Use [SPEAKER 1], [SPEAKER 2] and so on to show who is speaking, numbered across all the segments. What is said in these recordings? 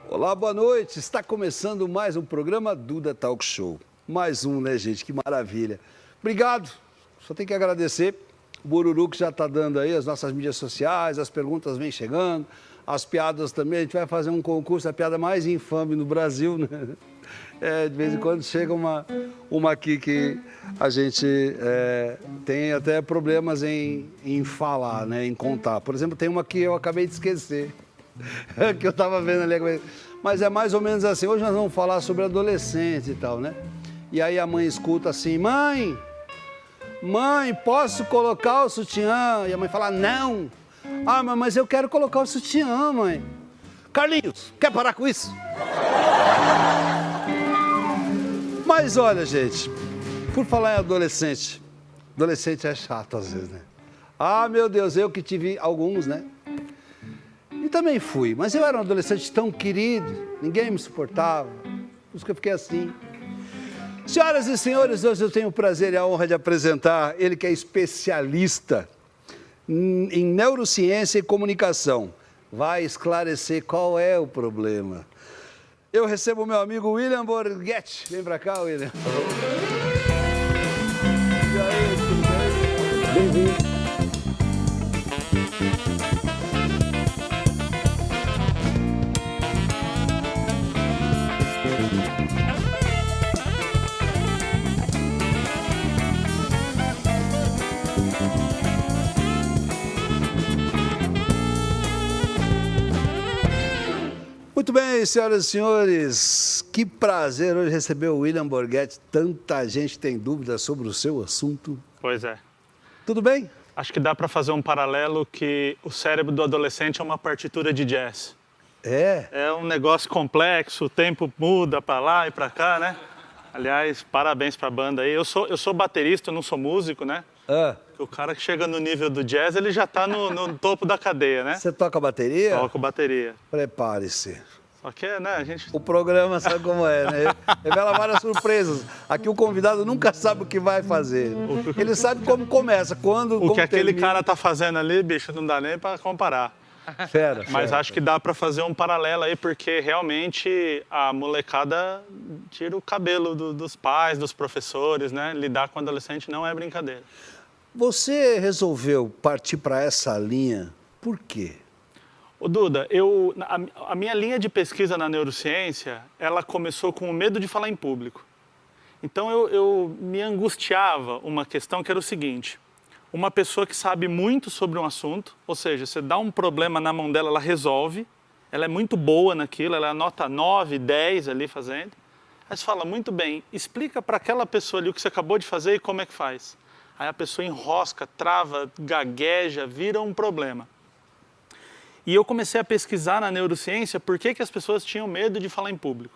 [SPEAKER 1] Olá, boa noite. Está começando mais um programa Duda Talk Show. Mais um, né, gente? Que maravilha. Obrigado. Só tenho que agradecer o Bururu que já está dando aí as nossas mídias sociais, as perguntas vêm chegando, as piadas também. A gente vai fazer um concurso, a piada mais infame no Brasil, né? De vez em quando chega uma aqui que a gente tem até problemas em falar, né? Em contar. Por exemplo, tem uma que eu acabei de esquecer. Que eu estava vendo ali. Mas é mais ou menos assim. Hoje nós vamos falar sobre adolescente e tal, né? E aí a mãe escuta assim: mãe, posso colocar o sutiã? E a mãe fala: não. Ah, mas eu quero colocar o sutiã, mãe. Carlinhos, quer parar com isso? Mas olha, gente, por falar em adolescente é chato às vezes, né? Ah, meu Deus, eu que tive alguns, né? E também fui, mas eu era um adolescente tão querido, ninguém me suportava, por isso que eu fiquei assim. Senhoras e senhores, hoje eu tenho o prazer e a honra de apresentar ele que é especialista em neurociência e comunicação. Vai esclarecer qual é o problema. Eu recebo o meu amigo William Borghetti. Vem pra cá, William. E aí, tudo bem? Bem-vindo. Muito bem, senhoras e senhores, que prazer hoje receber o William Borghetti. Tanta gente tem dúvidas sobre o seu assunto.
[SPEAKER 2] Pois é.
[SPEAKER 1] Tudo bem?
[SPEAKER 2] Acho que dá para fazer um paralelo que o cérebro do adolescente é uma partitura de jazz.
[SPEAKER 1] É?
[SPEAKER 2] É um negócio complexo, o tempo muda para lá e para cá, né? Aliás, parabéns para a banda aí. Eu sou baterista, eu não sou músico, né? O cara que chega no nível do jazz, ele já está no topo da cadeia, né?
[SPEAKER 1] Você toca bateria?
[SPEAKER 2] Toco bateria.
[SPEAKER 1] Prepare-se.
[SPEAKER 2] Só que, né, a gente...
[SPEAKER 1] O programa sabe como é, né? Revela várias surpresas. Aqui o convidado nunca sabe o que vai fazer. Ele sabe como começa, quando,
[SPEAKER 2] O que aquele
[SPEAKER 1] termina.
[SPEAKER 2] cara tá fazendo ali, bicho, não dá nem para comparar.
[SPEAKER 1] Fera.
[SPEAKER 2] Mas acho que dá para fazer um paralelo aí, porque realmente a molecada tira o cabelo dos pais, dos professores, né? Lidar com adolescente não é brincadeira.
[SPEAKER 1] Você resolveu partir para essa linha, por quê?
[SPEAKER 2] Ô Duda, a minha linha de pesquisa na neurociência, ela começou com o medo de falar em público. Então eu me angustiava uma questão que era o seguinte: uma pessoa que sabe muito sobre um assunto, ou seja, você dá um problema na mão dela, ela resolve, ela é muito boa naquilo, ela anota 9, 10 ali fazendo. Aí você fala: muito bem, explica para aquela pessoa ali o que você acabou de fazer e como é que faz. Aí a pessoa enrosca, trava, gagueja, vira um problema. E eu comecei a pesquisar na neurociência por que as pessoas tinham medo de falar em público.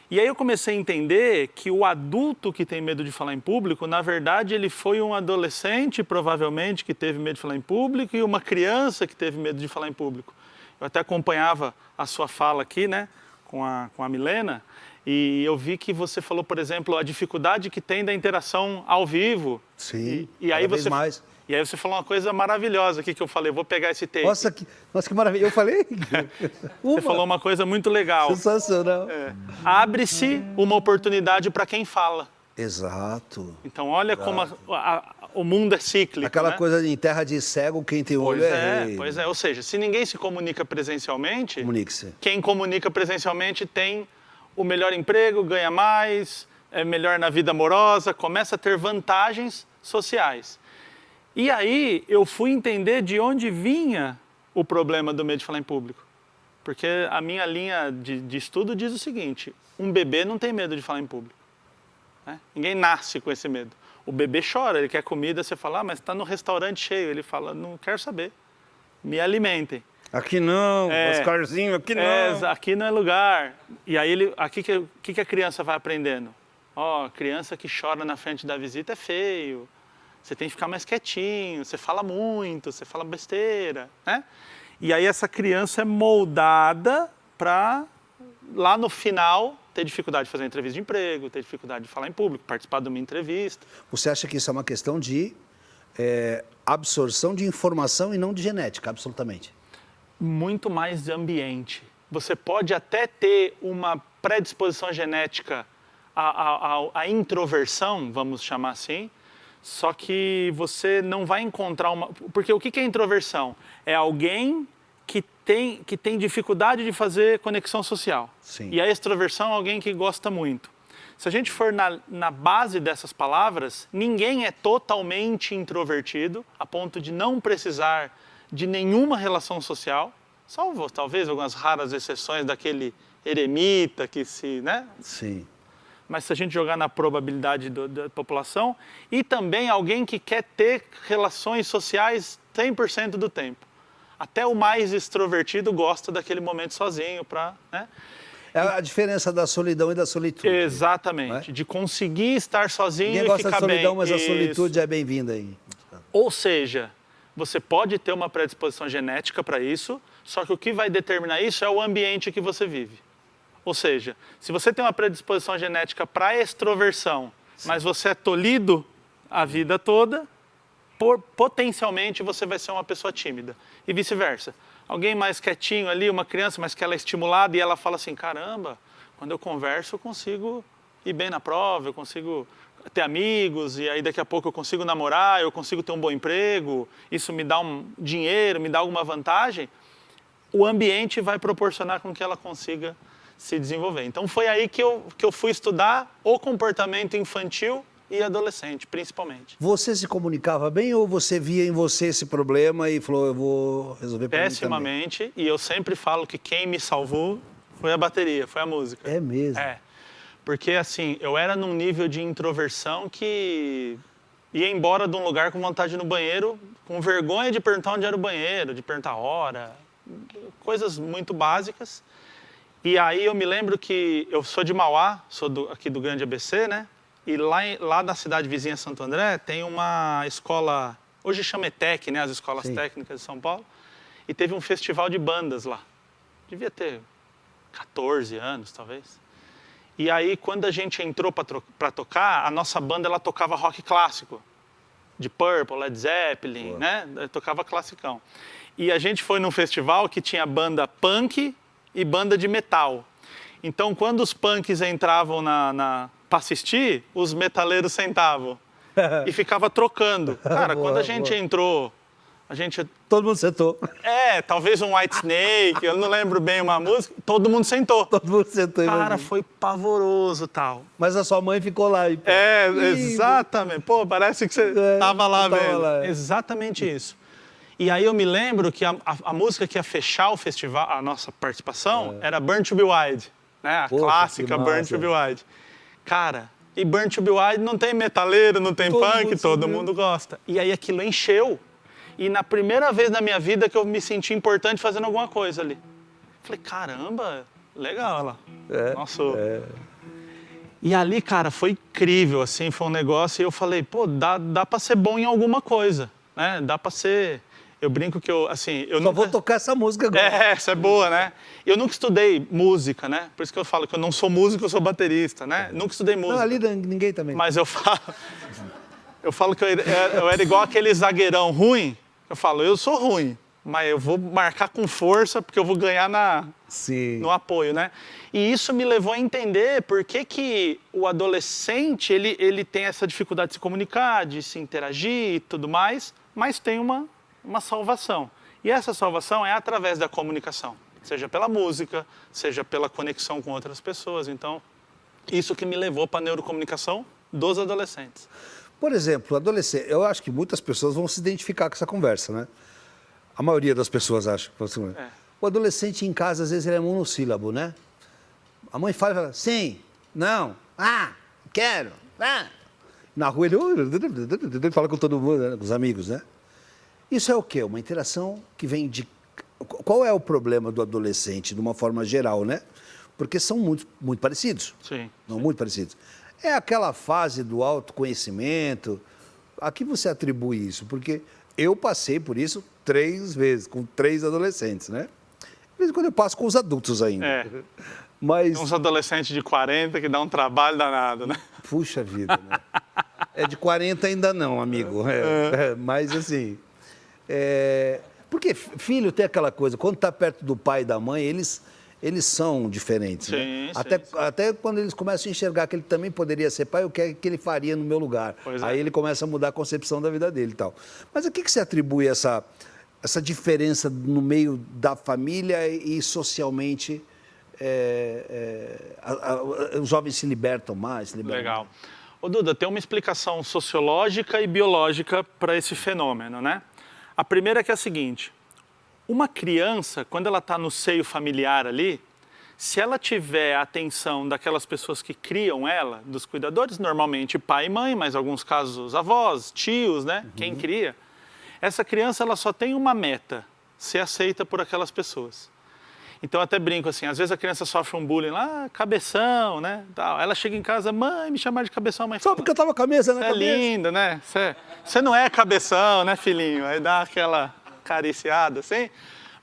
[SPEAKER 2] E aí eu comecei a entender que o adulto que tem medo de falar em público, na verdade, ele foi um adolescente, provavelmente, que teve medo de falar em público, e uma criança que teve medo de falar em público. Eu até acompanhava a sua fala aqui, né, com a Milena, e eu vi que você falou, por exemplo, a dificuldade que tem da interação ao vivo.
[SPEAKER 1] Sim,
[SPEAKER 2] e aí
[SPEAKER 1] cada vez mais.
[SPEAKER 2] E aí você falou uma coisa maravilhosa aqui que eu falei, eu vou pegar esse take.
[SPEAKER 1] Nossa, que maravilha. Eu falei?
[SPEAKER 2] Você falou uma coisa muito legal.
[SPEAKER 1] Sensacional.
[SPEAKER 2] Abre-se uma oportunidade para quem fala.
[SPEAKER 1] Exato.
[SPEAKER 2] Então olha como o mundo é cíclico.
[SPEAKER 1] Aquela
[SPEAKER 2] né?
[SPEAKER 1] coisa de em terra de cego, quem tem olho é rei.
[SPEAKER 2] Pois é. Ou seja, se ninguém se comunica presencialmente,
[SPEAKER 1] Comunique-se.
[SPEAKER 2] quem comunica presencialmente tem o melhor emprego, ganha mais, é melhor na vida amorosa, começa a ter vantagens sociais. E aí eu fui entender de onde vinha o problema do medo de falar em público. Porque a minha linha de estudo diz o seguinte: um bebê não tem medo de falar em público. Né? Ninguém nasce com esse medo. O bebê chora, ele quer comida, você fala: mas está no restaurante cheio. Ele fala: não quero saber, me alimentem.
[SPEAKER 3] Aqui não, Oscarzinho, aqui não.
[SPEAKER 2] Aqui não é lugar. E aí, o que a criança vai aprendendo? Criança que chora na frente da visita é feio. Você tem que ficar mais quietinho, você fala muito, você fala besteira, né? E aí essa criança é moldada para, lá no final, ter dificuldade de fazer uma entrevista de emprego, ter dificuldade de falar em público, participar de uma entrevista.
[SPEAKER 1] Você acha que isso é uma questão de absorção de informação e não de genética, absolutamente?
[SPEAKER 2] Muito mais de ambiente. Você pode até ter uma predisposição genética à introversão, vamos chamar assim, só que você não vai encontrar uma... Porque o que é introversão? É alguém que tem dificuldade de fazer conexão social.
[SPEAKER 1] Sim.
[SPEAKER 2] E a extroversão é alguém que gosta muito. Se a gente for na base dessas palavras, ninguém é totalmente introvertido a ponto de não precisar de nenhuma relação social, salvo talvez algumas raras exceções daquele eremita que se... né?
[SPEAKER 1] Sim.
[SPEAKER 2] Mas se a gente jogar na probabilidade da população, e também alguém que quer ter relações sociais 100% do tempo. Até o mais extrovertido gosta daquele momento sozinho para... né?
[SPEAKER 1] É a diferença da solidão e da solitude.
[SPEAKER 2] Exatamente, de conseguir estar sozinho
[SPEAKER 1] Ninguém
[SPEAKER 2] e
[SPEAKER 1] gosta
[SPEAKER 2] ficar
[SPEAKER 1] da solidão,
[SPEAKER 2] bem.
[SPEAKER 1] mas a solitude é bem-vinda aí.
[SPEAKER 2] Ou seja, você pode ter uma predisposição genética para isso, só que o que vai determinar isso é o ambiente que você vive. Ou seja, se você tem uma predisposição genética para extroversão, mas você é tolhido a vida toda, potencialmente você vai ser uma pessoa tímida. E vice-versa. Alguém mais quietinho ali, uma criança, mas que ela é estimulada e ela fala assim, caramba, quando eu converso eu consigo ir bem na prova, eu consigo ter amigos, e aí daqui a pouco eu consigo namorar, eu consigo ter um bom emprego, isso me dá um dinheiro, me dá alguma vantagem, o ambiente vai proporcionar com que ela consiga se desenvolver. Então foi aí que eu fui estudar o comportamento infantil e adolescente, principalmente.
[SPEAKER 1] Você se comunicava bem ou você via em você esse problema e falou, eu vou resolver para mim também?
[SPEAKER 2] Pessimamente, e eu sempre falo que quem me salvou foi a bateria, foi a música.
[SPEAKER 1] É mesmo?
[SPEAKER 2] É, porque assim, eu era num nível de introversão que ia embora de um lugar com vontade de ir no banheiro, com vergonha de perguntar onde era o banheiro, de perguntar a hora, coisas muito básicas. E aí eu me lembro que eu sou de Mauá, sou aqui do Grande ABC, né? E lá na cidade vizinha Santo André tem uma escola, hoje chama ETEC, né? As escolas técnicas de São Paulo. E teve um festival de bandas lá. Devia ter 14 anos, talvez. E aí quando a gente entrou para tocar, a nossa banda ela tocava rock clássico. De Purple, Led Zeppelin, né? Tocava classicão. E a gente foi num festival que tinha banda punk e banda de metal. Então, quando os punks entravam para assistir, os metaleiros sentavam e ficava trocando. Cara, quando a gente entrou, a gente...
[SPEAKER 1] Todo mundo sentou.
[SPEAKER 2] Talvez um Whitesnake, eu não lembro bem uma música, todo mundo sentou.
[SPEAKER 1] Todo mundo sentou.
[SPEAKER 2] Cara, foi pavoroso tal.
[SPEAKER 1] Mas a sua mãe ficou lá. E...
[SPEAKER 2] Exatamente. Pô, parece que você tava lá vendo. Exatamente isso. E aí eu me lembro que a música que ia fechar o festival, a nossa participação, era Burn to be Wild, né? A clássica Burn to be Wild. Cara, e Burn to be Wild não tem metaleiro, não tem punk, todo mundo gosta. E aí aquilo encheu. E na primeira vez na minha vida que eu me senti importante fazendo alguma coisa ali. Falei, caramba, legal lá. Nossa. E ali, cara, foi incrível, assim, foi um negócio. E eu falei, pô, dá pra ser bom em alguma coisa, né? Dá pra ser... Eu brinco que eu
[SPEAKER 1] Só vou tocar essa música agora.
[SPEAKER 2] Essa é boa, né? Eu nunca estudei música, né? Por isso que eu falo que eu não sou músico, eu sou baterista, né? Nunca estudei música.
[SPEAKER 1] Não, ali ninguém também.
[SPEAKER 2] Mas eu falo que eu era igual aquele zagueirão ruim. Eu falo, eu sou ruim, mas eu vou marcar com força porque eu vou ganhar no apoio, né? E isso me levou a entender por que o adolescente, ele tem essa dificuldade de se comunicar, de se interagir e tudo mais, mas tem uma salvação. E essa salvação é através da comunicação, seja pela música, seja pela conexão com outras pessoas. Então, isso que me levou para a neurocomunicação dos adolescentes.
[SPEAKER 1] Por exemplo, adolescente, eu acho que muitas pessoas vão se identificar com essa conversa, né? A maioria das pessoas acha. O adolescente em casa, às vezes, ele é monossílabo, né? A mãe fala, sim, não, quero, Na rua ele fala com todo mundo, né? Com os amigos, né? Isso é o quê? Uma interação que vem de qual é o problema do adolescente, de uma forma geral, né? Porque são muito parecidos.
[SPEAKER 2] Sim.
[SPEAKER 1] Não, muito parecidos. É aquela fase do autoconhecimento. A que você atribui isso? Porque eu passei por isso 3 vezes, com 3 adolescentes, né? De vez em quando eu passo com os adultos ainda. Mas...
[SPEAKER 2] Tem uns adolescentes de 40 que dá um trabalho danado, né?
[SPEAKER 1] Puxa vida, né? É de 40 ainda não, amigo. Mas assim... Porque filho tem aquela coisa, quando está perto do pai e da mãe, eles são diferentes.
[SPEAKER 2] Sim,
[SPEAKER 1] né?
[SPEAKER 2] sim.
[SPEAKER 1] Até quando eles começam a enxergar que ele também poderia ser pai, o que ele faria no meu lugar. Aí ele começa a mudar a concepção da vida dele e tal. Mas a que você atribui essa diferença no meio da família e socialmente os jovens se libertam mais?
[SPEAKER 2] Legal. Ô, Duda, tem uma explicação sociológica e biológica para esse fenômeno, né? A primeira que é a seguinte: uma criança, quando ela está no seio familiar ali, se ela tiver a atenção daquelas pessoas que criam ela, dos cuidadores, normalmente pai e mãe, mas em alguns casos avós, tios, né? Quem cria, essa criança ela só tem uma meta: ser aceita por aquelas pessoas. Então, eu até brinco assim, às vezes a criança sofre um bullying lá, cabeção, né? Tal. Ela chega em casa, mãe, me chamaram de cabeção, mãe.
[SPEAKER 1] Só porque eu tava com a cabeça na cabeça.
[SPEAKER 2] É linda, né? Você não é cabeção, né, filhinho? Aí dá aquela acariciada, assim.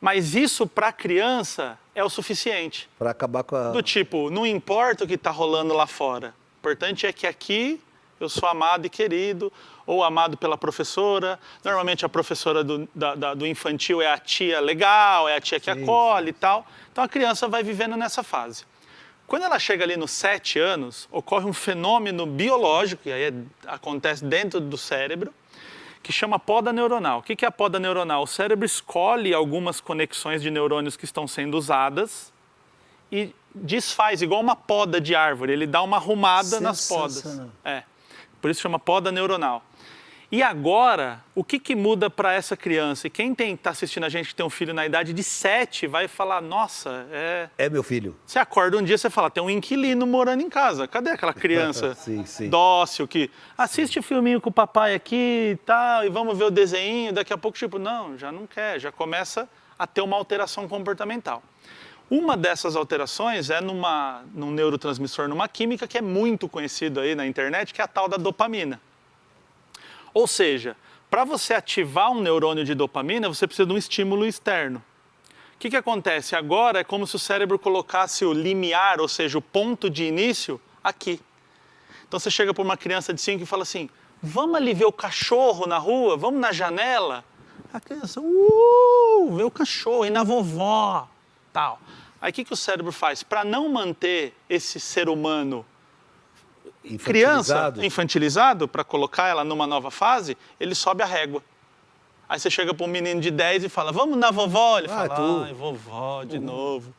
[SPEAKER 2] Mas isso, para a criança, é o suficiente.
[SPEAKER 1] Para acabar com a...
[SPEAKER 2] Do tipo, não importa o que está rolando lá fora. O importante é que aqui eu sou amado e querido, ou amado pela professora. Normalmente a professora do infantil é a tia legal, é a tia que acolhe e tal. Então a criança vai vivendo nessa fase. Quando ela chega ali nos 7 anos, ocorre um fenômeno biológico, que aí acontece dentro do cérebro, que chama poda neuronal. O que é a poda neuronal? O cérebro escolhe algumas conexões de neurônios que estão sendo usadas e desfaz, igual uma poda de árvore. Ele dá uma arrumada nas podas. Por isso chama poda neuronal. E agora, o que muda para essa criança? E quem está assistindo a gente que tem um filho na idade de 7 vai falar, nossa,
[SPEAKER 1] é meu filho.
[SPEAKER 2] Você acorda um dia e você fala, tem um inquilino morando em casa. Cadê aquela criança dócil que assiste filminho com o papai aqui e tal, e vamos ver o desenho, daqui a pouco, tipo, não, já não quer, já começa a ter uma alteração comportamental. Uma dessas alterações é num neurotransmissor, numa química que é muito conhecido aí na internet, que é a tal da dopamina. Ou seja, para você ativar um neurônio de dopamina, você precisa de um estímulo externo. O que acontece? Agora é como se o cérebro colocasse o limiar, ou seja, o ponto de início, aqui. Então você chega para uma criança de 5 e fala assim, vamos ali ver o cachorro na rua, vamos na janela? A criança, vê o cachorro, e na vovó, tal. Aí o que o cérebro faz? Para não manter esse ser humano infantilizado, para colocar ela numa nova fase, ele sobe a régua. Aí você chega para um menino de 10 e fala, vamos na vovó? Ele fala, ai, vovó de novo.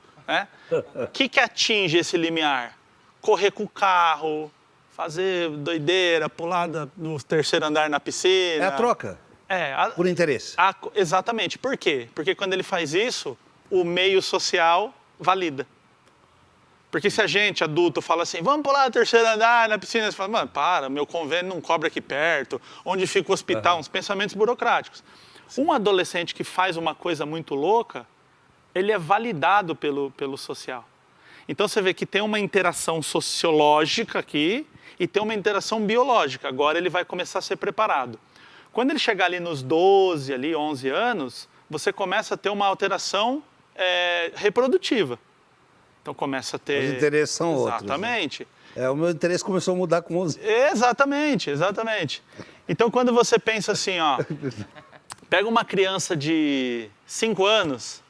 [SPEAKER 2] O que atinge esse limiar? Correr com o carro, fazer doideira, pular no 3º andar na piscina.
[SPEAKER 1] É a troca. Por interesse.
[SPEAKER 2] Exatamente. Por quê? Porque quando ele faz isso, o meio social valida. Porque se a gente, adulto, fala assim, vamos pular no 3º andar na piscina, você fala, mano, meu convênio não cobra aqui perto, onde fica o hospital, uns pensamentos burocráticos. Um adolescente que faz uma coisa muito louca, ele é validado pelo social. Então você vê que tem uma interação sociológica aqui e tem uma interação biológica. Agora ele vai começar a ser preparado. Quando ele chegar ali nos 12, ali, 11 anos, você começa a ter uma alteração reprodutiva. Então começa a ter...
[SPEAKER 1] Os interesses são outros.
[SPEAKER 2] Exatamente.
[SPEAKER 1] O meu interesse começou a mudar com 11.
[SPEAKER 2] Exatamente. Então quando você pensa assim, ó, pega uma criança de 5 anos...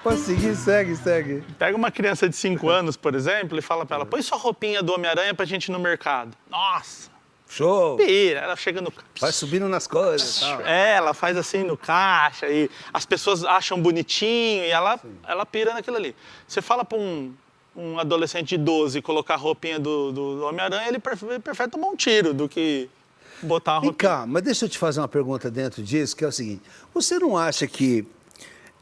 [SPEAKER 1] Pode seguir, segue.
[SPEAKER 2] Pega uma criança de 5 anos, por exemplo, e fala para ela, põe sua roupinha do Homem-Aranha pra gente ir no mercado. Nossa!
[SPEAKER 1] Show!
[SPEAKER 2] Pira, ela chega no...
[SPEAKER 1] Vai subindo nas coisas e tal.
[SPEAKER 2] Ela faz assim no caixa e as pessoas acham bonitinho e ela pira naquilo ali. Você fala para um adolescente de 12 colocar a roupinha do Homem-Aranha, ele prefere tomar um tiro do que botar a roupinha.
[SPEAKER 1] Vem cá, mas deixa eu te fazer uma pergunta dentro disso, que é o seguinte. Você não acha que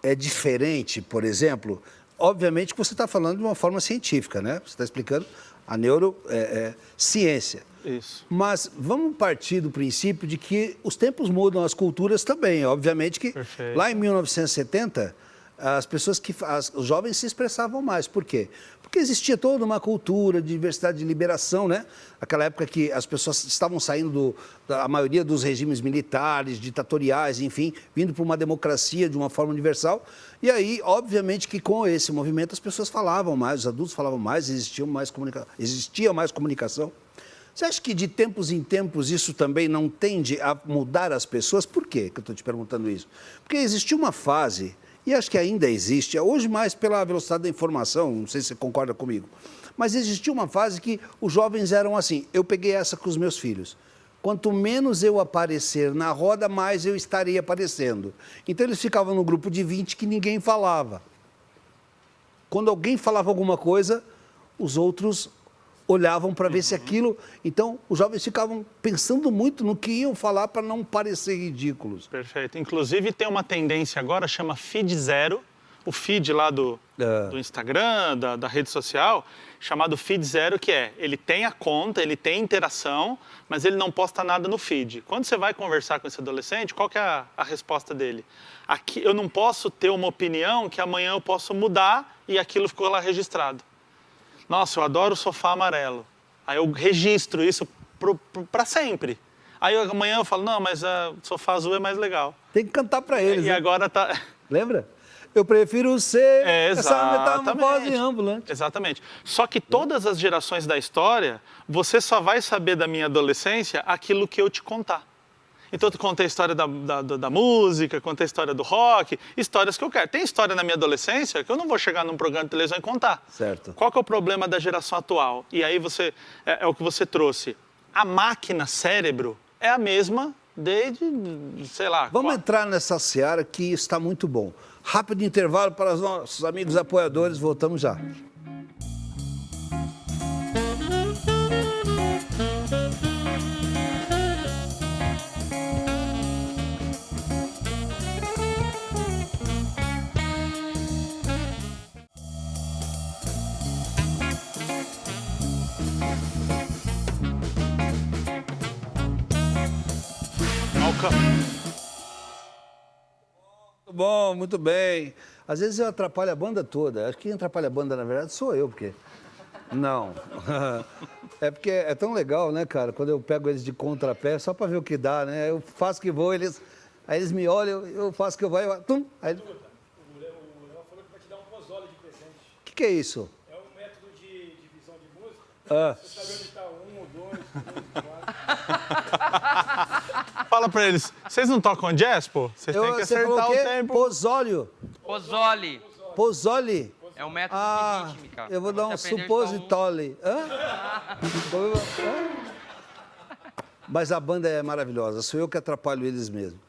[SPEAKER 1] é diferente, por exemplo, obviamente que você está falando de uma forma científica, né? Você está explicando A neurociência.
[SPEAKER 2] Isso.
[SPEAKER 1] Mas vamos partir do princípio de que os tempos mudam, as culturas também. Obviamente que
[SPEAKER 2] Perfeito.
[SPEAKER 1] lá em 1970, os jovens se expressavam mais. Por quê? Porque existia toda uma cultura de diversidade de liberação, né? Aquela época que as pessoas estavam saindo, a maioria dos regimes militares, ditatoriais, enfim, vindo para uma democracia de uma forma universal. E aí, obviamente que com esse movimento as pessoas falavam mais, os adultos falavam mais, existia mais comunicação. Você acha que de tempos em tempos isso também não tende a mudar as pessoas? Por quê que eu estou te perguntando isso? Porque existiu uma fase, e acho que ainda existe, hoje mais pela velocidade da informação, não sei se você concorda comigo, mas existiu uma fase que os jovens eram assim, eu peguei essa com os meus filhos. Quanto menos eu aparecer na roda, mais eu estarei aparecendo. Então eles ficavam no grupo de 20 que ninguém falava. Quando alguém falava alguma coisa, os outros olhavam para ver se aquilo... Então, os jovens ficavam pensando muito no que iam falar para não parecer ridículos.
[SPEAKER 2] Perfeito. Inclusive, tem uma tendência agora, chama Feed Zero, o feed lá do Instagram, da rede social, chamado Feed Zero, que ele tem a conta, ele tem interação, mas ele não posta nada no feed. Quando você vai conversar com esse adolescente, qual que é a resposta dele? Aqui, eu não posso ter uma opinião que amanhã eu posso mudar e aquilo ficou lá registrado. Nossa, eu adoro o sofá amarelo. Aí eu registro isso para sempre. Aí amanhã eu falo, não, mas o sofá azul é mais legal.
[SPEAKER 1] Tem que cantar para eles.
[SPEAKER 2] E agora tá...
[SPEAKER 1] Lembra? Eu prefiro ser essa metamorfose ambulante.
[SPEAKER 2] Exatamente. Só que todas as gerações da história, você só vai saber da minha adolescência aquilo que eu te contar. Então, eu contei a história da música, contei a história do rock, histórias que eu quero. Tem história na minha adolescência que eu não vou chegar num programa de televisão e contar.
[SPEAKER 1] Certo.
[SPEAKER 2] Qual que é o problema da geração atual? E aí é o que você trouxe. A máquina cérebro é a mesma desde, sei lá...
[SPEAKER 1] Vamos entrar nessa seara que está muito bom. Rápido intervalo para os nossos amigos apoiadores, voltamos já. Muito bom, muito bem. Às vezes eu atrapalho a banda toda. Acho que quem atrapalha a banda, na verdade, sou eu, porque... Não. É porque é tão legal, né, cara? Quando eu pego eles de contrapé, só para ver o que dá, né? Eu faço que vou, aí eles me olham, eu faço que eu vou, tum, aí...
[SPEAKER 4] O Léo falou que vai te dar um pozole de presente.
[SPEAKER 1] O que é isso?
[SPEAKER 4] É um método de divisão de música. Você sabe onde está 1, 2, 3, 4.
[SPEAKER 2] Fala pra eles, vocês não tocam jazz, pô? Vocês têm que acertar o tempo.
[SPEAKER 1] Pozóleo.
[SPEAKER 5] Pozole.
[SPEAKER 1] Pozole.
[SPEAKER 5] É um método rítmica.
[SPEAKER 1] Eu vou dar um supositole. Mas a banda é maravilhosa, sou eu que atrapalho eles mesmo.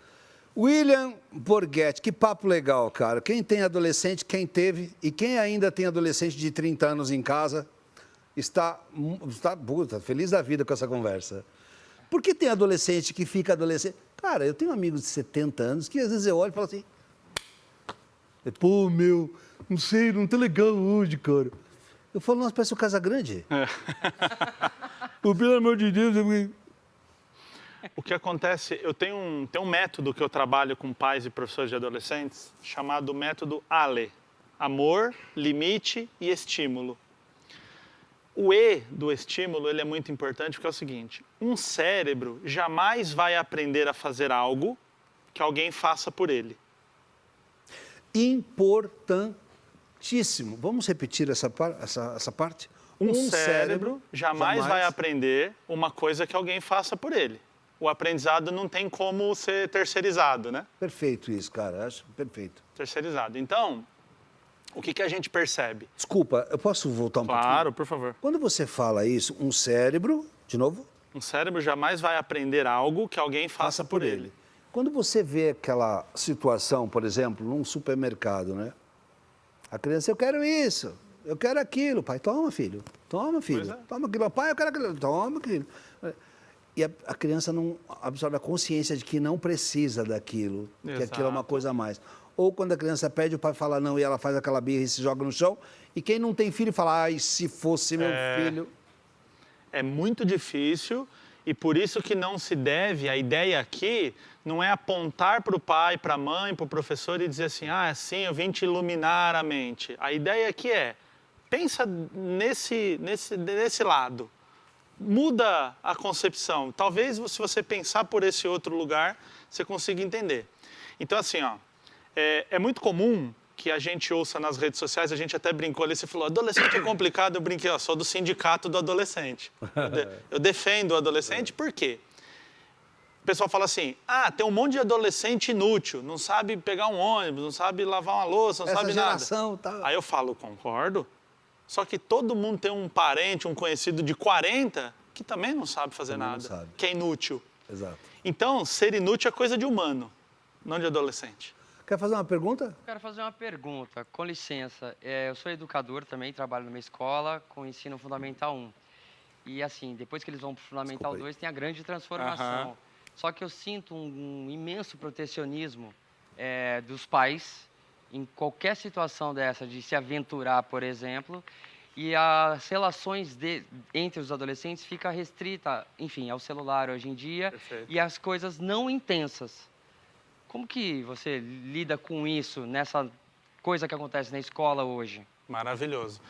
[SPEAKER 1] William Borghetti, que papo legal, cara. Quem tem adolescente, quem teve, e quem ainda tem adolescente de 30 anos em casa, está feliz da vida com essa conversa. Por que tem adolescente que fica adolescente? Cara, eu tenho amigos de 70 anos que às vezes eu olho e falo assim... Pô, meu, não sei, não tá legal hoje, cara. Eu falo, nossa, parece o Casagrande. Pô, pelo amor de Deus...
[SPEAKER 2] O que acontece, eu tenho um método que eu trabalho com pais e professores de adolescentes, chamado método ALE. Amor, limite e estímulo. O E do estímulo ele é muito importante porque é o seguinte, um cérebro jamais vai aprender a fazer algo que alguém faça por ele.
[SPEAKER 1] Importantíssimo. Vamos repetir essa parte?
[SPEAKER 2] Um cérebro jamais vai aprender uma coisa que alguém faça por ele. O aprendizado não tem como ser terceirizado, né?
[SPEAKER 1] Perfeito isso, cara. Acho perfeito.
[SPEAKER 2] Terceirizado. Então... O que a gente percebe?
[SPEAKER 1] Desculpa, eu posso voltar um pouquinho?
[SPEAKER 2] Claro, por favor.
[SPEAKER 1] Quando você fala isso, um cérebro, de novo?
[SPEAKER 2] Um cérebro jamais vai aprender algo que alguém faça por ele.
[SPEAKER 1] Quando você vê aquela situação, por exemplo, num supermercado, né? A criança, eu quero isso, eu quero aquilo. Pai, toma, filho. Toma, filho. Toma aquilo. Pai, eu quero aquilo. Toma aquilo. E a criança não absorve a consciência de que não precisa daquilo, que aquilo é uma coisa a mais. Ou quando a criança pede, o pai fala não e ela faz aquela birra e se joga no chão. E quem não tem filho fala, ai, se fosse meu filho...
[SPEAKER 2] É muito difícil e por isso que não se deve, a ideia aqui não é apontar para o pai, para a mãe, para o professor e dizer assim, assim eu vim te iluminar a mente. A ideia aqui pensa nesse lado. Muda a concepção. Talvez se você pensar por esse outro lugar, você consiga entender. Então, assim, é muito comum que a gente ouça nas redes sociais, a gente até brincou ali, você falou, adolescente é complicado, eu brinquei, sou do sindicato do adolescente. Eu defendo o adolescente, por quê? O pessoal fala assim, tem um monte de adolescente inútil, não sabe pegar um ônibus, não sabe lavar uma louça, não sabe nada.
[SPEAKER 1] Tá...
[SPEAKER 2] Aí eu falo, concordo. Só que todo mundo tem um parente, um conhecido de 40 que também não sabe fazer nada, que é inútil.
[SPEAKER 1] Exato.
[SPEAKER 2] Então, ser inútil é coisa de humano, não de adolescente.
[SPEAKER 1] Quer fazer uma pergunta?
[SPEAKER 5] Quero fazer uma pergunta, com licença. Eu sou educador também, trabalho numa escola com ensino fundamental 1. E assim, depois que eles vão para o fundamental 2, tem a grande transformação. Só que eu sinto um imenso protecionismo dos pais em qualquer situação dessa, de se aventurar, por exemplo, e as relações entre os adolescentes fica restrita, enfim, ao celular hoje em dia.
[SPEAKER 2] Perfeito.
[SPEAKER 5] E as coisas não intensas. Como que você lida com isso, nessa coisa que acontece na escola hoje?
[SPEAKER 2] Maravilhoso.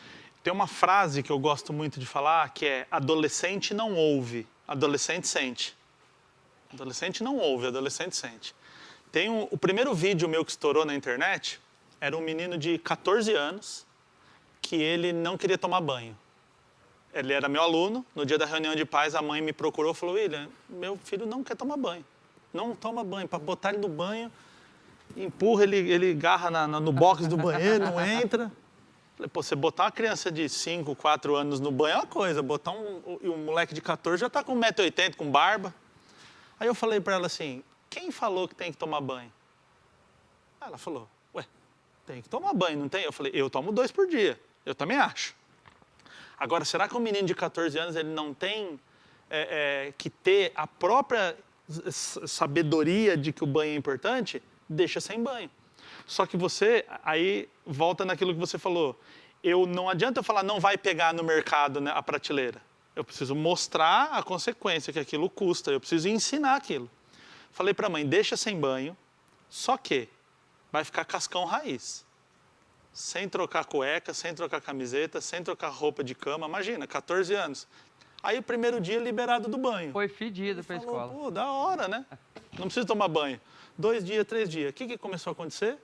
[SPEAKER 2] Tem uma frase que eu gosto muito de falar, que é adolescente não ouve, adolescente sente. Adolescente não ouve, adolescente sente. Tem o primeiro vídeo meu que estourou na internet, era um menino de 14 anos, que ele não queria tomar banho. Ele era meu aluno, no dia da reunião de pais, a mãe me procurou e falou, William, meu filho não quer tomar banho. Não toma banho, para botar ele no banho, empurra, ele agarra no box do banheiro, não entra. Falei, você botar uma criança de 5, 4 anos no banho é uma coisa, botar um moleque de 14 já está com 1,80 m, com barba. Aí eu falei para ela assim, quem falou que tem que tomar banho? Ela falou, tem que tomar banho, não tem? Eu falei, eu tomo 2 por dia, eu também acho. Agora, será que um menino de 14 anos ele não tem que ter a própria sabedoria de que o banho é importante? Deixa sem banho. Só que você, aí volta naquilo que você falou, não adianta eu falar não vai pegar no mercado, né, a prateleira. Eu preciso mostrar a consequência que aquilo custa, eu preciso ensinar aquilo. Falei para a mãe, deixa sem banho, só que vai ficar cascão raiz. Sem trocar cueca, sem trocar camiseta, sem trocar roupa de cama. Imagina, 14 anos. Aí o primeiro dia liberado do banho.
[SPEAKER 5] Foi fedido para a escola.
[SPEAKER 2] Pô, da hora, né? Não precisa tomar banho. 2 dias, 3 dias. O que começou a acontecer?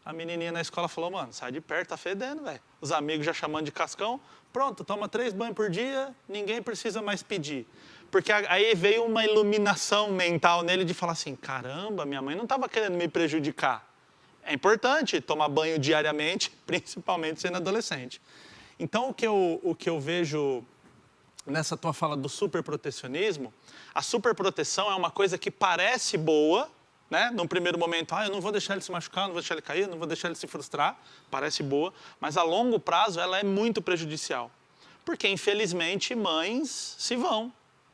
[SPEAKER 2] A menininha na escola falou, mano, sai de perto, tá fedendo, velho. Os amigos já chamando de cascão. Pronto, toma 3 banhos por dia, ninguém precisa mais pedir. Porque aí veio uma iluminação mental nele de falar assim, caramba, minha mãe não estava querendo me prejudicar. É importante tomar banho diariamente, principalmente sendo adolescente. Então, o que eu vejo nessa tua fala do superprotecionismo, a superproteção é uma coisa que parece boa, né? Num primeiro momento, eu não vou deixar ele se machucar, não vou deixar ele cair, não vou deixar ele se frustrar, parece boa, mas a longo prazo ela é muito prejudicial. Porque, infelizmente, mães se vão.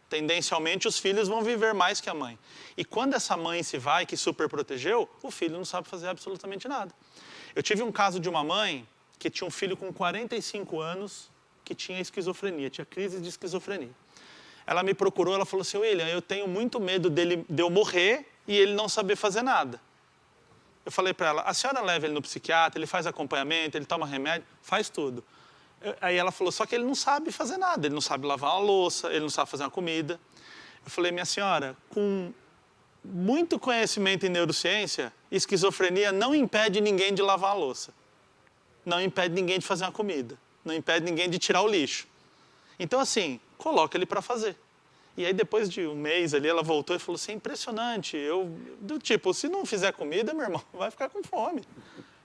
[SPEAKER 2] Tendencialmente, os filhos vão viver mais que a mãe. E quando essa mãe se vai, que superprotegeu, o filho não sabe fazer absolutamente nada. Eu tive um caso de uma mãe que tinha um filho com 45 anos que tinha esquizofrenia, tinha crise de esquizofrenia. Ela me procurou, ela falou assim, William, eu tenho muito medo de eu morrer e ele não saber fazer nada. Eu falei para ela, a senhora leva ele no psiquiatra, ele faz acompanhamento, ele toma remédio, faz tudo. Aí ela falou, só que ele não sabe fazer nada, ele não sabe lavar uma louça, ele não sabe fazer uma comida. Eu falei, minha senhora, com muito conhecimento em neurociência, esquizofrenia não impede ninguém de lavar a louça. Não impede ninguém de fazer uma comida. Não impede ninguém de tirar o lixo. Então, assim, coloca ele para fazer. E aí, depois de um mês ali, ela voltou e falou assim, impressionante, do tipo, se não fizer comida, meu irmão, vai ficar com fome.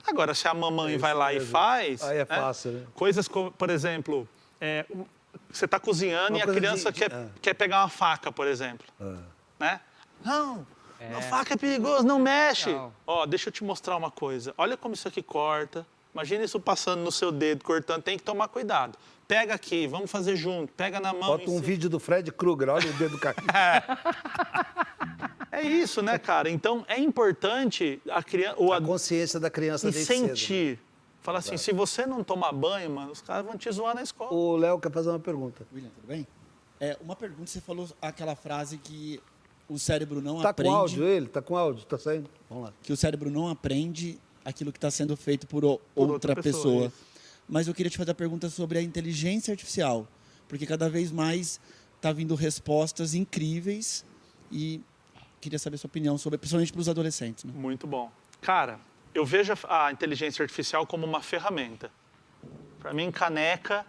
[SPEAKER 2] Agora, se a mamãe vai lá e faz...
[SPEAKER 1] Aí é fácil, né?
[SPEAKER 2] Coisas como, por exemplo, você está cozinhando e a criança quer pegar uma faca, por exemplo. Né? Não, a faca é perigoso, não mexe. Ó, deixa eu te mostrar uma coisa. Olha como isso aqui corta. Imagina isso passando no seu dedo, cortando. Tem que tomar cuidado. Pega aqui, vamos fazer junto. Pega na mão.
[SPEAKER 1] Bota um vídeo do Fred Krueger, olha o dedo do cara.
[SPEAKER 2] É isso, né, cara? Então, é importante a
[SPEAKER 1] consciência da criança desde
[SPEAKER 2] sentir.
[SPEAKER 1] cedo.
[SPEAKER 2] Fala assim, se você não tomar banho, mano, os caras vão te zoar na escola.
[SPEAKER 1] O Léo quer fazer uma pergunta.
[SPEAKER 6] William, tudo bem? Uma pergunta, você falou aquela frase que o cérebro não
[SPEAKER 1] Tá
[SPEAKER 6] aprende...
[SPEAKER 1] com áudio ele? Tá com áudio? Tá saindo? Vamos lá.
[SPEAKER 6] Que o cérebro não aprende aquilo que está sendo feito por outra pessoa. Mas eu queria te fazer a pergunta sobre a inteligência artificial, porque cada vez mais está vindo respostas incríveis e queria saber a sua opinião sobre, principalmente para os adolescentes. Né?
[SPEAKER 2] Muito bom. Cara, eu vejo a inteligência artificial como uma ferramenta. Para mim, caneca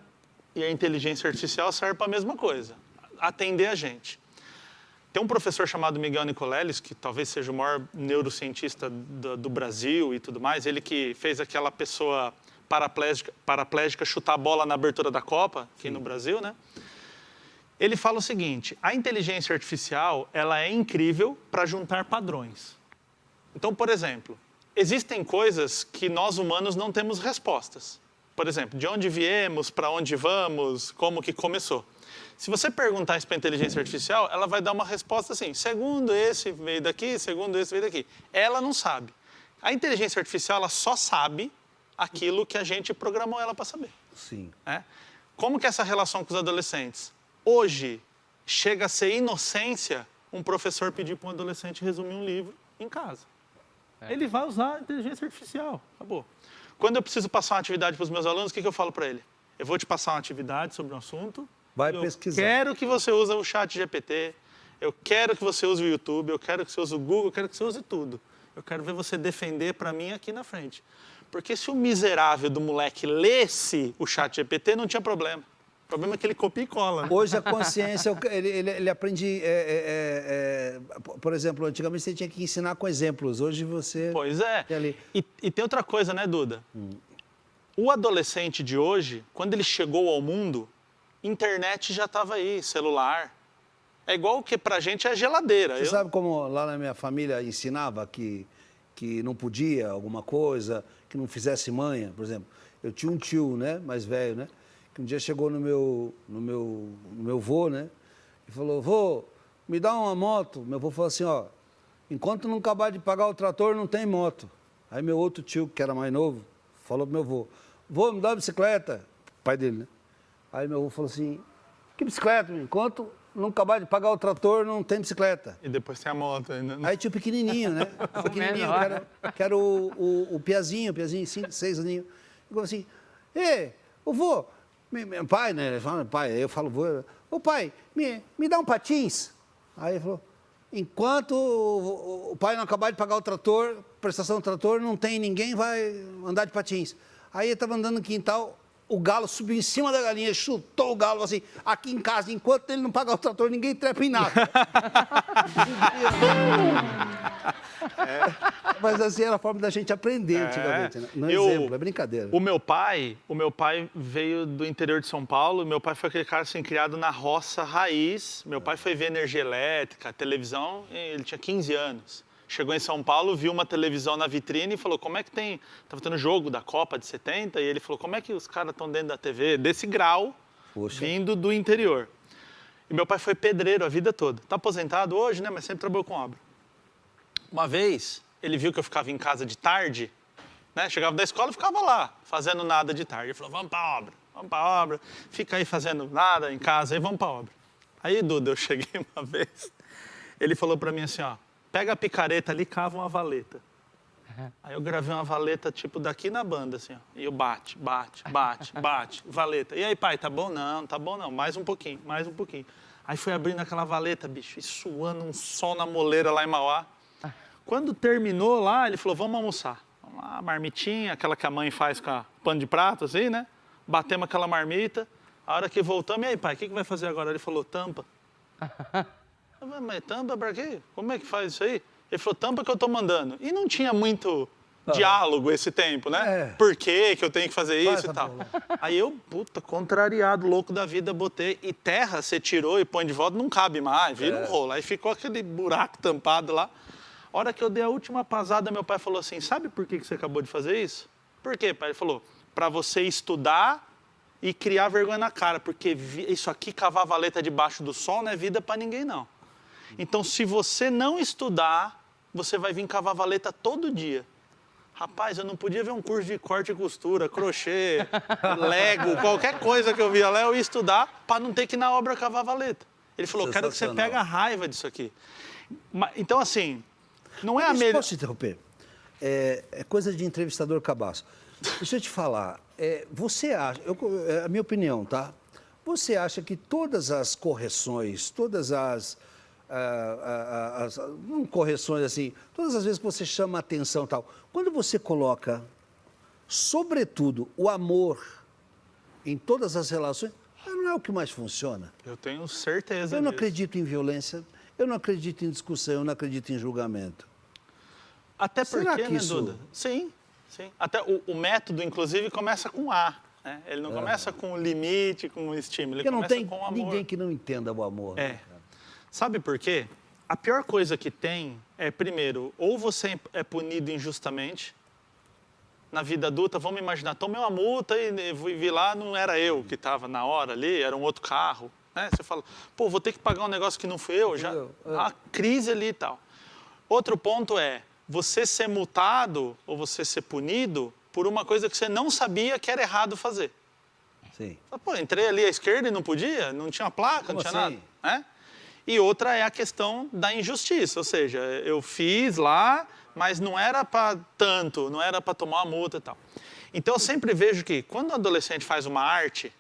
[SPEAKER 2] e a inteligência artificial servem para a mesma coisa, atender a gente. Tem um professor chamado Miguel Nicoleles, que talvez seja o maior neurocientista do Brasil e tudo mais, ele que fez aquela pessoa paraplégica chutar a bola na abertura da Copa, aqui no Brasil, né? Ele fala o seguinte, a inteligência artificial, ela é incrível para juntar padrões. Então, por exemplo, existem coisas que nós humanos não temos respostas. Por exemplo, de onde viemos, para onde vamos, como que começou. Se você perguntar isso para a inteligência artificial, ela vai dar uma resposta assim, segundo esse veio daqui, segundo esse veio daqui. Ela não sabe. A inteligência artificial, ela só sabe aquilo que a gente programou ela para saber.
[SPEAKER 1] Sim.
[SPEAKER 2] Como que é essa relação com os adolescentes? Hoje, chega a ser inocência um professor pedir para um adolescente resumir um livro em casa. Ele vai usar a inteligência artificial. Acabou. Quando eu preciso passar uma atividade para os meus alunos, o que eu falo para ele? Eu vou te passar uma atividade sobre um assunto.
[SPEAKER 1] Vai pesquisar.
[SPEAKER 2] Eu quero que você use o chat GPT, eu quero que você use o YouTube, eu quero que você use o Google, eu quero que você use tudo. Eu quero ver você defender para mim aqui na frente. Porque se o miserável do moleque lesse o chat GPT, não tinha problema. O problema é que ele copia e cola.
[SPEAKER 1] Hoje a consciência, ele aprende... por exemplo, antigamente você tinha que ensinar com exemplos. Hoje você...
[SPEAKER 2] Pois é. E tem outra coisa, né, Duda? O adolescente de hoje, quando ele chegou ao mundo, internet já estava aí, celular. É igual que pra gente é geladeira.
[SPEAKER 1] Você sabe como lá na minha família ensinava que não podia alguma coisa, que não fizesse manha, por exemplo. Eu tinha um tio, né, mais velho, né, que um dia chegou no meu vô, né, e falou, vô, me dá uma moto. Meu vô falou assim, ó, enquanto não acabar de pagar o trator, não tem moto. Aí meu outro tio, que era mais novo, falou pro meu vô, vô, me dá uma bicicleta. Pai dele, né. Aí meu avô falou assim, que bicicleta, enquanto não acabar de pagar o trator, não tem bicicleta.
[SPEAKER 2] E depois tem a moto ainda. Né?
[SPEAKER 1] Aí tinha o pequenininho, né? O pequenininho, que era o Piazinho, 5, 6 aninhos. Ele falou assim, vô, meu pai, né? Ele fala, pai, aí eu falo, vô, ô pai, me dá um patins. Aí ele falou, enquanto o pai não acabar de pagar o trator, prestação do trator, não tem ninguém, vai andar de patins. Aí ele estava andando no quintal, o galo subiu em cima da galinha, chutou o galo assim, aqui em casa, enquanto ele não pagar o trator, ninguém trepa em nada. Mas assim era a forma da gente aprender antigamente, né? No exemplo, é brincadeira.
[SPEAKER 2] O meu pai veio do interior de São Paulo, meu pai foi aquele cara assim, criado na roça raiz, meu pai foi ver energia elétrica, televisão, ele tinha 15 anos. Chegou em São Paulo, viu uma televisão na vitrine e falou, como é que tem... Estava tendo jogo da Copa de 70 e ele falou, como é que os caras estão dentro da TV desse grau, vindo do interior? E meu pai foi pedreiro a vida toda. Está aposentado hoje, né? Mas sempre trabalhou com obra. Uma vez, ele viu que eu ficava em casa de tarde, né? Chegava da escola e ficava lá, fazendo nada de tarde. Ele falou, vamos para a obra. Fica aí fazendo nada em casa, aí vamos para a obra. Aí, Duda, eu cheguei uma vez, ele falou para mim assim, ó, pega a picareta ali e cava uma valeta. Aí eu gravei uma valeta, tipo, daqui na banda, assim, ó. E eu bate, valeta. E aí, pai, tá bom? Não, tá bom não. Mais um pouquinho. Aí fui abrindo aquela valeta, bicho, e suando um sol na moleira lá em Mauá. Quando terminou lá, ele falou, vamos almoçar. Vamos lá, marmitinha, aquela que a mãe faz com a pano de prato, assim, né? Batemos aquela marmita. A hora que voltamos, e aí, pai, o que vai fazer agora? Ele falou, tampa. Mas tampa pra quê? Como é que faz isso aí? Ele falou, tampa que eu tô mandando. E não tinha muito diálogo esse tempo, né? Por que eu tenho que fazer isso e tal? Aí eu, contrariado, louco da vida, botei. E terra, você tirou e põe de volta, não cabe mais, vira um rolo. Aí ficou aquele buraco tampado lá. A hora que eu dei a última pasada, meu pai falou assim, sabe por que você acabou de fazer isso? Por quê, pai? Ele falou, pra você estudar e criar vergonha na cara, porque isso aqui, cavar valeta debaixo do sol, não é vida pra ninguém, não. Então, se você não estudar, você vai vir cavar valeta todo dia. Rapaz, eu não podia ver um curso de corte e costura, crochê, Lego, qualquer coisa que eu via lá, eu ia estudar para não ter que ir na obra cavar a valeta. Ele falou, quero que você pegue a raiva disso aqui. Então, assim, não é a melhor...
[SPEAKER 1] Posso te interromper? É coisa de entrevistador cabaço. Deixa eu te falar, você acha, a minha opinião, tá? Você acha que todas as correções, todas não correções assim, todas as vezes que você chama a atenção e tal, quando você coloca, sobretudo, o amor em todas as relações, não é o que mais funciona?
[SPEAKER 2] Eu tenho certeza
[SPEAKER 1] Eu não
[SPEAKER 2] disso.
[SPEAKER 1] acredito em violência, eu não acredito em discussão, eu não acredito em julgamento.
[SPEAKER 2] Até
[SPEAKER 1] Será
[SPEAKER 2] porque,
[SPEAKER 1] que
[SPEAKER 2] né,
[SPEAKER 1] isso-
[SPEAKER 2] Duda? Sim, sim. Até o método, inclusive, começa com A. Né? Ele não começa com o limite, com o estímulo, ele
[SPEAKER 1] Porque não
[SPEAKER 2] começa
[SPEAKER 1] tem
[SPEAKER 2] com o amor.
[SPEAKER 1] ninguém que não entenda o amor. né,
[SPEAKER 2] É.
[SPEAKER 1] cara?
[SPEAKER 2] Sabe por quê? A pior coisa que tem é, primeiro, ou você é punido injustamente. Na vida adulta, vamos imaginar, tomei uma multa e vi lá, não era eu que estava na hora ali, era um outro carro. Né? Você fala, pô, vou ter que pagar um negócio que não fui eu, já há uma crise ali e tal. Outro ponto é você ser multado ou você ser punido por uma coisa que você não sabia que era errado fazer.
[SPEAKER 1] Sim.
[SPEAKER 2] Pô, entrei ali à esquerda e não podia, não tinha placa,
[SPEAKER 1] Como
[SPEAKER 2] não tinha
[SPEAKER 1] assim?
[SPEAKER 2] nada. Né? E outra é a questão da injustiça, ou seja, eu fiz lá, mas não era para tanto, não era para tomar uma multa e tal. Então eu sempre vejo que quando o adolescente faz uma arte,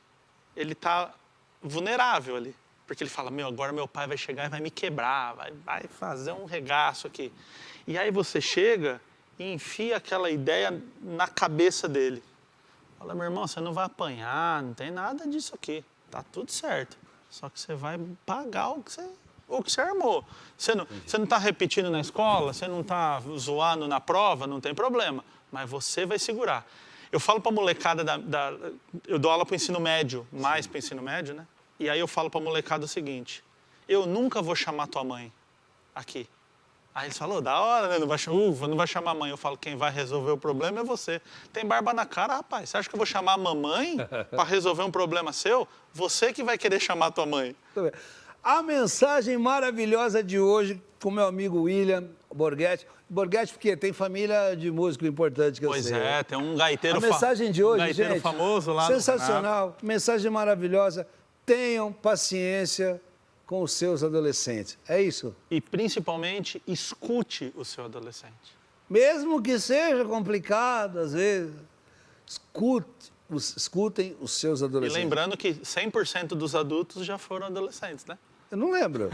[SPEAKER 2] ele está vulnerável ali. Porque ele fala, agora meu pai vai chegar e vai me quebrar, vai fazer um regaço aqui. E aí você chega e enfia aquela ideia na cabeça dele. Fala, meu irmão, você não vai apanhar, não tem nada disso aqui, tá tudo certo. Só que você vai pagar o que você armou. Você não está repetindo na escola, você não está zoando na prova, não tem problema. Mas você vai segurar. Eu falo para a molecada, eu dou aula para o ensino médio, mais para o ensino médio, né? E aí eu falo para a molecada o seguinte, eu nunca vou chamar tua mãe aqui. Aí eles falam, da hora, né? Não vai chamar a mãe. Eu falo, quem vai resolver o problema é você. Tem barba na cara, rapaz. Você acha que eu vou chamar a mamãe para resolver um problema seu? Você que vai querer chamar a tua mãe.
[SPEAKER 1] A mensagem maravilhosa de hoje com meu amigo William Borghetti. Borghetti, porque tem família de músico importante que eu sei.
[SPEAKER 2] Pois é, tem um gaiteiro
[SPEAKER 1] A mensagem de hoje,
[SPEAKER 2] gaiteiro
[SPEAKER 1] gente,
[SPEAKER 2] famoso lá.
[SPEAKER 1] sensacional, mensagem maravilhosa. Tenham paciência com os seus adolescentes. É isso?
[SPEAKER 2] E principalmente, escute o seu adolescente.
[SPEAKER 1] Mesmo que seja complicado, às vezes, escutem os seus
[SPEAKER 2] E
[SPEAKER 1] adolescentes.
[SPEAKER 2] lembrando que 100% dos adultos já foram adolescentes, né?
[SPEAKER 1] Eu não lembro.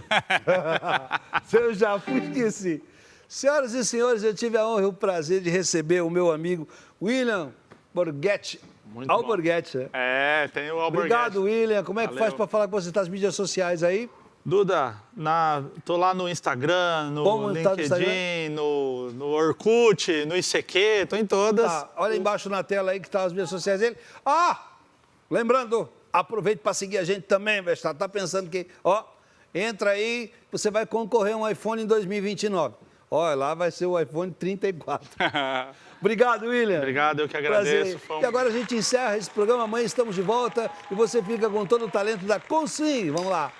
[SPEAKER 1] Eu já fui, esqueci. Senhoras e senhores, eu tive a honra e o prazer de receber o meu amigo William Borghetti.
[SPEAKER 2] Muito
[SPEAKER 1] Alborghetti, né?
[SPEAKER 2] É, tem o Alborguete.
[SPEAKER 1] Obrigado, William. Como é que
[SPEAKER 2] Valeu.
[SPEAKER 1] faz para falar com você nas mídias sociais aí?
[SPEAKER 2] Duda, tô lá no Instagram, no
[SPEAKER 1] Como tá no
[SPEAKER 2] LinkedIn, no Orkut, no ICQ, tô em todas.
[SPEAKER 1] Tá, olha embaixo na tela aí que tá as mídias sociais dele. Lembrando, aproveite para seguir a gente também, Vestar. Tá pensando que, entra aí, você vai concorrer a um iPhone em 2029. Olha, lá vai ser o iPhone 34. Obrigado, William.
[SPEAKER 2] Obrigado, eu que agradeço.
[SPEAKER 1] Prazer. E agora a gente encerra esse programa. Amanhã estamos de volta e você fica com todo o talento da Conswing. Vamos lá.